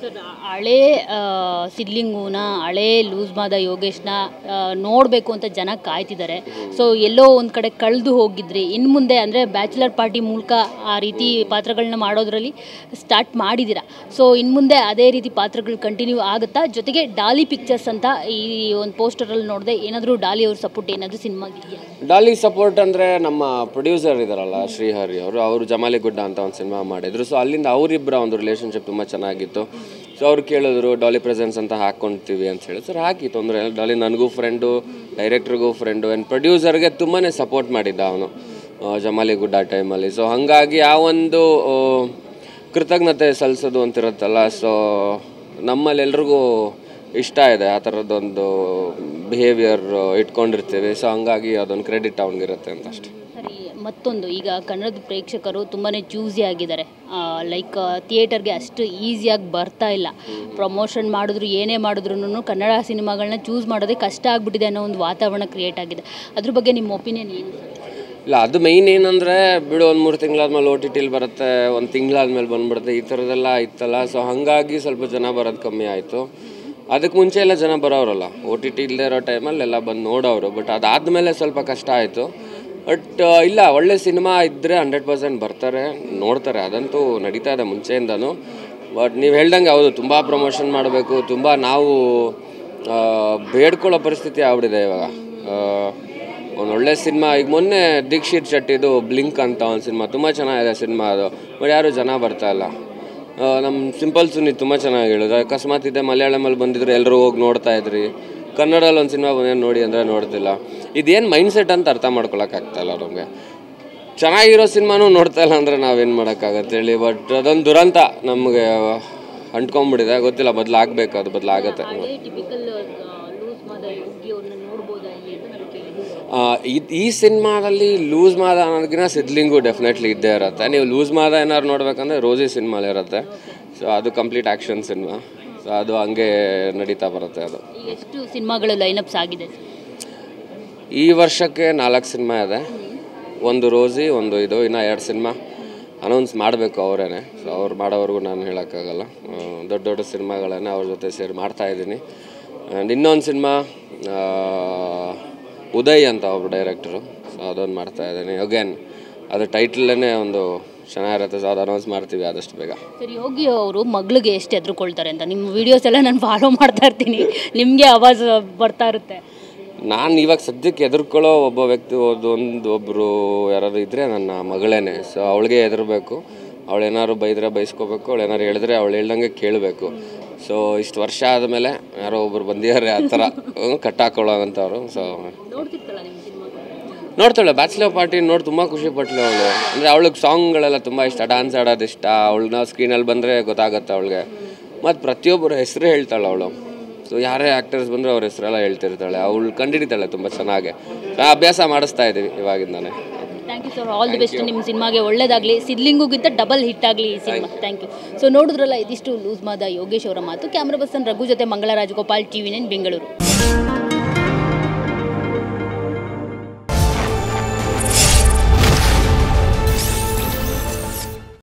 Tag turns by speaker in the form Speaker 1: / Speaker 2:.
Speaker 1: Sir ಹಳೇ ಸಿದ್ಲಿಂಗುನ ಹಳೇ loose ಮಾದ ಯೋಗೇಶ್ನ ನೋಡಬೇಕು ಅಂತ ಜನ ಕಾಯ್ತಿದ್ದಾರೆ. ಸೊ ಎಲ್ಲೋ ಒಂದು ಕಡೆ ಕಳೆದು ಹೋಗಿದ್ರಿ, ಇನ್ನು ಮುಂದೆ ಅಂದರೆ ಬ್ಯಾಚುಲರ್ ಪಾರ್ಟಿ ಮೂಲಕ ಆ ರೀತಿ ಪಾತ್ರಗಳನ್ನ ಮಾಡೋದ್ರಲ್ಲಿ ಸ್ಟಾರ್ಟ್ ಮಾಡಿದ್ದೀರಾ. ಸೊ ಇನ್ನು ಮುಂದೆ ಅದೇ ರೀತಿ ಪಾತ್ರಗಳು ಕಂಟಿನ್ಯೂ ಆಗುತ್ತಾ? ಜೊತೆಗೆ ಡಾಲಿ ಪಿಕ್ಚರ್ಸ್ ಅಂತ ಈ ಒಂದು ಪೋಸ್ಟರಲ್ಲಿ ನೋಡಿದೆ, ಏನಾದರೂ ಡಾಲಿ ಅವ್ರ ಸಪೋರ್ಟ್ ಏನಾದರೂ ಸಿನಿಮಾಗಿದೆಯಾ?
Speaker 2: ಡಾಲಿ ಸಪೋರ್ಟ್ ಅಂದರೆ ನಮ್ಮ ಪ್ರೊಡ್ಯೂಸರ್ ಇದ್ದಾರಲ್ಲ ಶ್ರೀಹರಿ ಅವರು ಜಮಾಲಿ ಗುಡ್ಡ ಅಂತ ಒಂದು ಸಿನಿಮಾ ಮಾಡಿದರು. ಸೊ ಅಲ್ಲಿಂದ ಅವರಿಬ್ಬರ ಒಂದು ರಿಲೇಷನ್ಶಿಪ್ ತುಂಬ ಚೆನ್ನಾಗಿತ್ತು. ಸೊ ಅವ್ರು ಕೇಳಿದ್ರು ಡಾಲಿ ಪ್ರೆಸೆನ್ಸ್ ಅಂತ ಹಾಕ್ಕೊಳ್ತೀವಿ ಅಂತ ಹೇಳಿ. ಸರ್ ಹಾಕಿ, ತೊಂದರೆ ಇಲ್ಲ. ಡಾಲಿ ನನಗೂ ಫ್ರೆಂಡು, ಡೈರೆಕ್ಟ್ರಿಗೂ ಫ್ರೆಂಡು, ಆ್ಯಂಡ್ ಪ್ರೊಡ್ಯೂಸರ್ಗೆ ತುಂಬಾ ಸಪೋರ್ಟ್ ಮಾಡಿದ್ದ ಅವನು ಜಮಾಲಿ ಗುಡ್ಡ ಟೈಮಲ್ಲಿ. ಸೊ ಹಾಗಾಗಿ ಆ ಒಂದು ಕೃತಜ್ಞತೆ ಸಲ್ಲಿಸೋದು ಅಂತಿರುತ್ತಲ್ಲ, ಸೊ ನಮ್ಮಲ್ಲೆಲ್ರಿಗೂ ಇಷ್ಟ ಇದೆ ಆ ಥರದ್ದೊಂದು ಬಿಹೇವಿಯರ್ ಇಟ್ಕೊಂಡಿರ್ತೀವಿ. ಸೊ ಹಂಗಾಗಿ ಅದೊಂದು ಕ್ರೆಡಿಟ್ ಅವ್ನಿಗಿರುತ್ತೆ ಅಂತ ಅಷ್ಟೇ.
Speaker 1: ಸರಿ, ಮತ್ತೊಂದು, ಈಗ ಕನ್ನಡದ ಪ್ರೇಕ್ಷಕರು ತುಂಬಾ ಚೂಸಿ ಆಗಿದ್ದಾರೆ. ಲೈಕ್ ಥಿಯೇಟರ್ಗೆ ಅಷ್ಟು ಈಸಿಯಾಗಿ ಬರ್ತಾ ಇಲ್ಲ. ಪ್ರಮೋಷನ್ ಮಾಡಿದ್ರು ಏನೇ ಮಾಡಿದ್ರು ಕನ್ನಡ ಸಿನಿಮಾಗಳನ್ನ ಚೂಸ್ ಮಾಡೋದೇ ಕಷ್ಟ ಆಗಿಬಿಟ್ಟಿದೆ ಅನ್ನೋ ಒಂದು ವಾತಾವರಣ ಕ್ರಿಯೇಟ್ ಆಗಿದೆ. ಅದ್ರ ಬಗ್ಗೆ ನಿಮ್ಮ ಒಪಿನಿಯನ್ ಏನು?
Speaker 2: ಇಲ್ಲ, ಅದು ಮೈನ್ ಏನಂದರೆ ಬಿಡು, ಒಂದು 3 ತಿಂಗಳಾದ್ಮೇಲೆ ಓ ಟಿ ಟಿಲಿ ಬರುತ್ತೆ, ಒಂದು ತಿಂಗಳಾದ್ಮೇಲೆ ಬಂದುಬಿಡುತ್ತೆ, ಈ ಥರದ್ದೆಲ್ಲ ಇತ್ತಲ್ಲ. ಸೊ ಹಾಗಾಗಿ ಸ್ವಲ್ಪ ಜನ ಬರೋದು ಕಮ್ಮಿ ಆಯಿತು. ಅದಕ್ಕೆ ಮುಂಚೆ ಎಲ್ಲ ಜನ ಬರೋರಲ್ಲ, ಓ ಟಿ ಟಿ ಇಲ್ಲದೆ ಇರೋ ಟೈಮಲ್ಲಿ ಎಲ್ಲ ಬಂದು ನೋಡೋರು. ಬಟ್ ಅದಾದಮೇಲೆ ಸ್ವಲ್ಪ ಕಷ್ಟ ಆಯಿತು. ಬಟ್ ಇಲ್ಲ, ಒಳ್ಳೆ ಸಿನಿಮಾ ಇದ್ದರೆ 100% ಬರ್ತಾರೆ, ನೋಡ್ತಾರೆ. ಅದಂತೂ ನಡೀತಾ ಇದೆ ಮುಂಚೆಯಿಂದನೂ. ಬಟ್ ನೀವು ಹೇಳ್ದಂಗೆ ಹೌದು, ತುಂಬ ಪ್ರಮೋಷನ್ ಮಾಡಬೇಕು, ತುಂಬ ನಾವು ಬೇಡ್ಕೊಳ್ಳೋ ಪರಿಸ್ಥಿತಿ ಆಗ್ಬಿಟ್ಟಿದೆ ಇವಾಗ. ಒಂದು ಒಳ್ಳೆ ಸಿನಿಮಾ, ಈಗ ಮೊನ್ನೆ ದೀಕ್ಷಿತ್ ಶೆಟ್ಟಿದು ಬ್ಲಿಂಕ್ ಅಂತ ಒಂದು ಸಿನಿಮಾ ತುಂಬ ಚೆನ್ನಾಗಿದೆ ಸಿನಿಮಾ ಅದು. ಬಟ್ ಯಾರು ಜನ ಬರ್ತಾಯಿಲ್ಲ. ನಮ್ಮ ಸಿಂಪಲ್ ಸುನಿ ತುಂಬ ಚೆನ್ನಾಗಿ ಹೇಳಿದ್ರು. ಅಕಸ್ಮಾತ್ ಇದೆ ಮಲಯಾಳಮಲ್ಲಿ ಬಂದಿದ್ರು ಎಲ್ಲರೂ ಹೋಗಿ ನೋಡ್ತಾ ಇದ್ರಿ. ಕನ್ನಡದಲ್ಲಿ ಒಂದು ಸಿನಿಮಾ ಬಂದೇನು ನೋಡಿ ಅಂದರೆ ನೋಡ್ತಿಲ್ಲ. ಇದೇನು ಮೈಂಡ್ಸೆಟ್ ಅಂತ ಅರ್ಥ ಮಾಡ್ಕೊಳಕ್ಕಾಗ್ತಾಯಿಲ್ಲ ನಮಗೆ. ಚೆನ್ನಾಗಿರೋ ಸಿನಿಮಾನೂ ನೋಡ್ತಾಯಿಲ್ಲ ಅಂದರೆ ನಾವೇನು ಮಾಡೋಕ್ಕಾಗತ್ತೆ ಹೇಳಿ. ಬಟ್ ಅದೊಂದು ದುರಂತ ನಮಗೆ ಅಂಟ್ಕೊಂಡ್ಬಿಟ್ಟಿದೆ. ಗೊತ್ತಿಲ್ಲ, ಬದಲಾಗಬೇಕು, ಅದು ಬದಲಾಗತ್ತೆ. ಈ ಸಿನಿಮಾದಲ್ಲಿ ಲೂಸ್ ಮಾದ ಅನ್ನೋದಕ್ಕಿಂತ ಸಿದ್ಲಿಂಗು ಡೆಫಿನೆಟ್ಲಿ ಇದ್ದೇ ಇರುತ್ತೆ. ನೀವು ಲೂಸ್ ಮಾದ ಏನಾದ್ರು ನೋಡ್ಬೇಕಂದ್ರೆ ರೋಸಿ ಸಿನಿಮಾಲಿ ಇರುತ್ತೆ. ಸೊ ಅದು ಕಂಪ್ಲೀಟ್ ಆ್ಯಕ್ಷನ್ ಸಿನಿಮಾ. ಸೊ ಅದು ಹಂಗೆ ನಡೀತಾ ಬರುತ್ತೆ. ಅದು
Speaker 1: ಎಷ್ಟು ಸಿನಿಮಾಗಳು ಲೈನಪ್ಸ್ ಆಗಿದೆ
Speaker 2: ಈ ವರ್ಷಕ್ಕೆ? 4 ಸಿನಿಮಾ ಇದೆ. ಒಂದು ರೋಸಿ, ಒಂದು ಇದು, ಇನ್ನೂ 2 ಸಿನಿಮಾ ಅನೌನ್ಸ್ ಮಾಡಬೇಕು ಅವರೇನೆ. ಸೊ ಅವ್ರು ಮಾಡೋವರೆಗೂ ನಾನು ಹೇಳೋಕ್ಕಾಗಲ್ಲ. ದೊಡ್ಡ ದೊಡ್ಡ ಸಿನಿಮಾಗಳನ್ನೇ ಅವ್ರ ಜೊತೆ ಸೇರಿ ಮಾಡ್ತಾಯಿದ್ದೀನಿ. ಆ್ಯಂಡ್ ಇನ್ನೊಂದು ಸಿನಿಮಾ ಉದಯ್ ಅಂತ ಒಬ್ಬರು ಡೈರೆಕ್ಟರು. ಸೊ ಅದೊಂದು ಮಾಡ್ತಾಯಿದ್ದೀನಿ. ಅಗೇನ್ ಅದು ಟೈಟಲ್ಲೇ ಒಂದು ಚೆನ್ನಾಗಿರುತ್ತೆ. ಸೊ ಅದು ಅನೌನ್ಸ್ ಮಾಡ್ತೀವಿ ಆದಷ್ಟು ಬೇಗ.
Speaker 1: ಸರಿ, ಯೋಗಿ ಅವರು ಮಗಳಿಗೆ ಎಷ್ಟು ಹೆದರ್ಕೊಳ್ತಾರೆ ಅಂತ ನಿಮ್ಮ ವೀಡಿಯೋಸ್ ಎಲ್ಲ ನಾನು ಫಾಲೋ ಮಾಡ್ತಾ ಇರ್ತೀನಿ, ನಿಮಗೆ ಆವಾಜ್ ಬರ್ತಾ ಇರುತ್ತೆ.
Speaker 2: ನಾನು ಇವಾಗ ಸದ್ಯಕ್ಕೆ ಹೆದರ್ಕೊಳ್ಳೋ ಒಬ್ಬ ವ್ಯಕ್ತಿ ಒಬ್ಬರು ಯಾರಾದ್ರು ಇದ್ದರೆ ನನ್ನ ಮಗಳೇನೆ. ಸೊ ಅವಳಿಗೆ ಹೆದರಬೇಕು. ಅವಳು ಏನಾದ್ರು ಬೈದರೆ ಬೈಸ್ಕೋಬೇಕು, ಅವಳು ಏನಾದ್ರು ಹೇಳಿದ್ರೆ ಅವಳು ಹೇಳ್ದಂಗೆ ಕೇಳಬೇಕು. ಸೊ ಇಷ್ಟು ವರ್ಷ ಆದಮೇಲೆ ಯಾರೋ ಒಬ್ಬರು ಬಂದಿದ್ದಾರೆ ಆ ಥರ ಕಟ್ಟಾಕೊಳ್ಳೋಂಥವ್ರು. ಸೊ ನೋಡ್ತಾಳೆ ಬ್ಯಾಚುಲರ್ ಪಾರ್ಟಿ ನೋಡಿ ತುಂಬ ಖುಷಿ ಪಟ್ಲು ಅವಳು. ಅಂದರೆ ಅವಳಿಗೆ ಸಾಂಗ್ಗಳೆಲ್ಲ ತುಂಬ ಇಷ್ಟ, ಡ್ಯಾನ್ಸ್ ಆಡೋದು ಇಷ್ಟ. ಅವಳನ್ನ ಸ್ಕ್ರೀನಲ್ಲಿ ಬಂದರೆ ಗೊತ್ತಾಗುತ್ತೆ ಅವಳಿಗೆ. ಮತ್ತು ಪ್ರತಿಯೊಬ್ಬರ ಹೆಸರು ಹೇಳ್ತಾಳೆ ಅವಳು. ಸೊ ಯಾರೇ ಆ್ಯಕ್ಟರ್ಸ್ ಬಂದರೆ ಅವ್ರ ಹೆಸರೆಲ್ಲ ಹೇಳ್ತಿರ್ತಾಳೆ. ಅವಳು ಕಂಡಿಡಿತಾಳೆ ತುಂಬ ಚೆನ್ನಾಗಿ. ಅಭ್ಯಾಸ ಮಾಡಿಸ್ತಾ ಇದ್ದೀವಿ ಇವಾಗಿಂದಾನೆ.
Speaker 1: Thank you sir, all the best. ನಿಮ್ಮ ಸಿನಿಮಾಗೆ ಒಳ್ಳೇದಾಗಲಿ, ಸಿದ್ಲಿಂಗುಗಿಂತ ಡಬಲ್ ಹಿಟ್ ಆಗಲಿ ಈ ಸಿನಿಮಾ. Thank you. ಸೊ ನೋಡಿದ್ರಲ್ಲ, ಇದಿಷ್ಟು ಲೂಸ್ ಮಾದ ಯೋಗೇಶ್ ಅವರ ಮಾತು. ಕ್ಯಾಮ್ರಾ ಪರ್ಸನ್ ರಘು ಜೊತೆ ಮಂಗಳ ರಾಜಗೋಪಾಲ್, TV9 ಬೆಂಗಳೂರು.